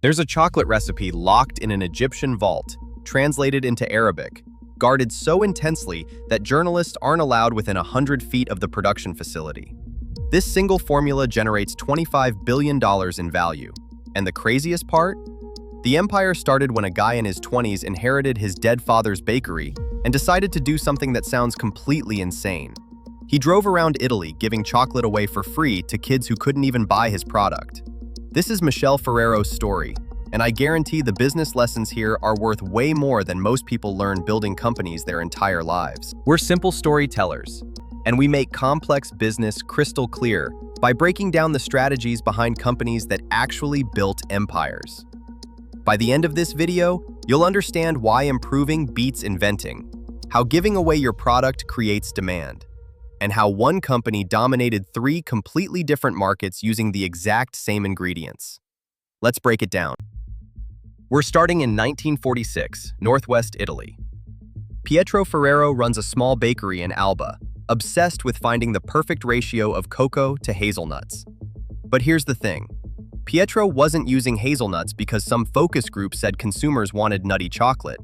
There's a chocolate recipe locked in an Egyptian vault, translated into Arabic, guarded so intensely that journalists aren't allowed within 100 feet of the production facility. This single formula generates $25 billion in value. And the craziest part? The empire started when a guy in his 20s inherited his dead father's bakery and decided to do something that sounds completely insane. He drove around Italy giving chocolate away for free to kids who couldn't even buy his product. This is Michele Ferrero's story, and I guarantee the business lessons here are worth way more than most people learn building companies their entire lives. We're simple storytellers, and we make complex business crystal clear by breaking down the strategies behind companies that actually built empires. By the end of this video, you'll understand why improving beats inventing, how giving away your product creates demand, and how one company dominated 3 completely different markets using the exact same ingredients. Let's break it down. We're starting in 1946, Northwest Italy. Pietro Ferrero runs a small bakery in Alba, obsessed with finding the perfect ratio of cocoa to hazelnuts. But here's the thing. Pietro wasn't using hazelnuts because some focus group said consumers wanted nutty chocolate.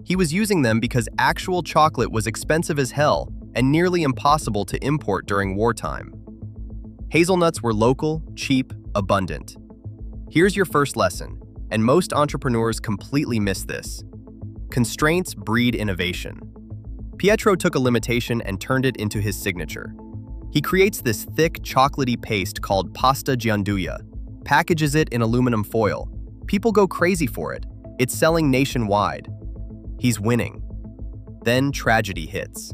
He was using them because actual chocolate was expensive as hell and nearly impossible to import during wartime. Hazelnuts were local, cheap, abundant. Here's your first lesson, and most entrepreneurs completely miss this. Constraints breed innovation. Pietro took a limitation and turned it into his signature. He creates this thick, chocolatey paste called pasta gianduja, packages it in aluminum foil. People go crazy for it. It's selling nationwide. He's winning. Then tragedy hits.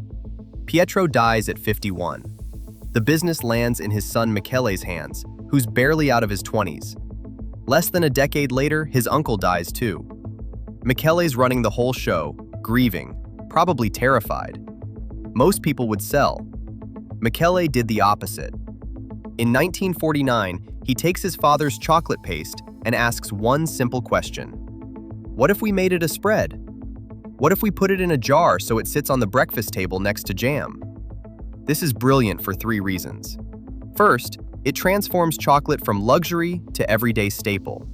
Pietro dies at 51. The business lands in his son Michele's hands, who's barely out of his 20s. Less than a decade later, his uncle dies too. Michele's running the whole show, grieving, probably terrified. Most people would sell. Michele did the opposite. In 1949, he takes his father's chocolate paste and asks one simple question. What if we made it a spread? What if we put it in a jar so it sits on the breakfast table next to jam? This is brilliant for 3 reasons. First, it transforms chocolate from luxury to everyday staple.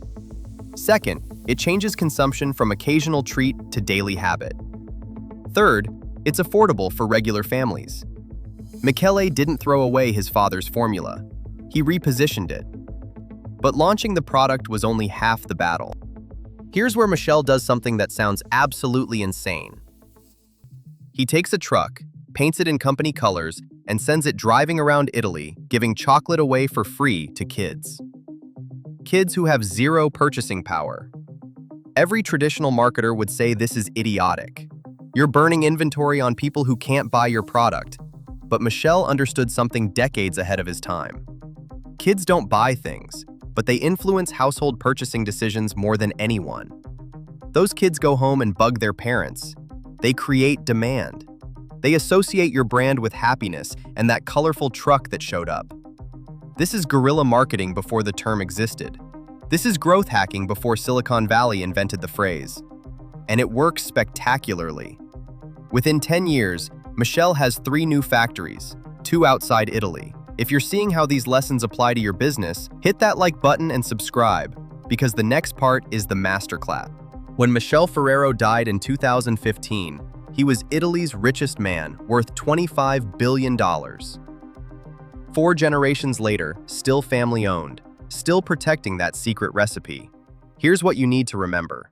Second, it changes consumption from occasional treat to daily habit. Third, it's affordable for regular families. Michele didn't throw away his father's formula. He repositioned it. But launching the product was only half the battle. Here's where Michele does something that sounds absolutely insane. He takes a truck, paints it in company colors, and sends it driving around Italy, giving chocolate away for free to kids. Kids who have 0 purchasing power. Every traditional marketer would say this is idiotic. You're burning inventory on people who can't buy your product. But Michele understood something decades ahead of his time. Kids don't buy things, but they influence household purchasing decisions more than anyone. Those kids go home and bug their parents. They create demand. They associate your brand with happiness and that colorful truck that showed up. This is guerrilla marketing before the term existed. This is growth hacking before Silicon Valley invented the phrase. And it works spectacularly. Within 10 years, Michele has 3 new factories, 2 outside Italy. If you're seeing how these lessons apply to your business, hit that like button and subscribe, because the next part is the masterclass. When Michele Ferrero died in 2015, he was Italy's richest man, worth $25 billion. 4 generations later, still family-owned, still protecting that secret recipe. Here's what you need to remember.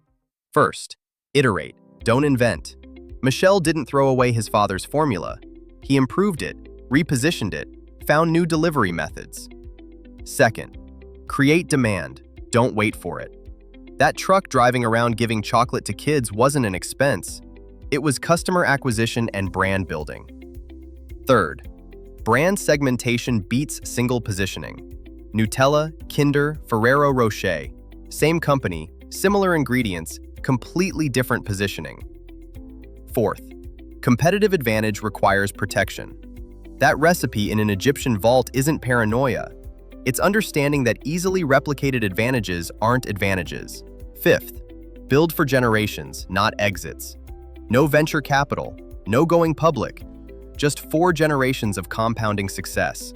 First, iterate, don't invent. Michele didn't throw away his father's formula. He improved it, repositioned it, found new delivery methods. Second, create demand, don't wait for it. That truck driving around giving chocolate to kids wasn't an expense. It was customer acquisition and brand building. Third, brand segmentation beats single positioning. Nutella, Kinder, Ferrero Rocher, same company, similar ingredients, completely different positioning. Fourth, competitive advantage requires protection. That recipe in an Egyptian vault isn't paranoia. It's understanding that easily replicated advantages aren't advantages. Fifth, build for generations, not exits. No venture capital, no going public, just 4 generations of compounding success.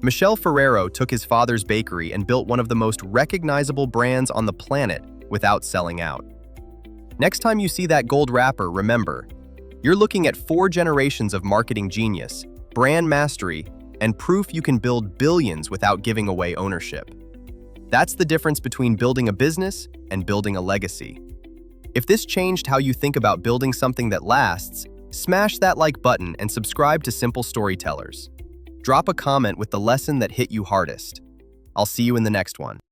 Michele Ferrero took his father's bakery and built one of the most recognizable brands on the planet without selling out. Next time you see that gold wrapper, remember, you're looking at 4 generations of marketing genius, brand mastery, and proof you can build billions without giving away ownership. That's the difference between building a business and building a legacy. If this changed how you think about building something that lasts, smash that like button and subscribe to Simple Storytellers. Drop a comment with the lesson that hit you hardest. I'll see you in the next one.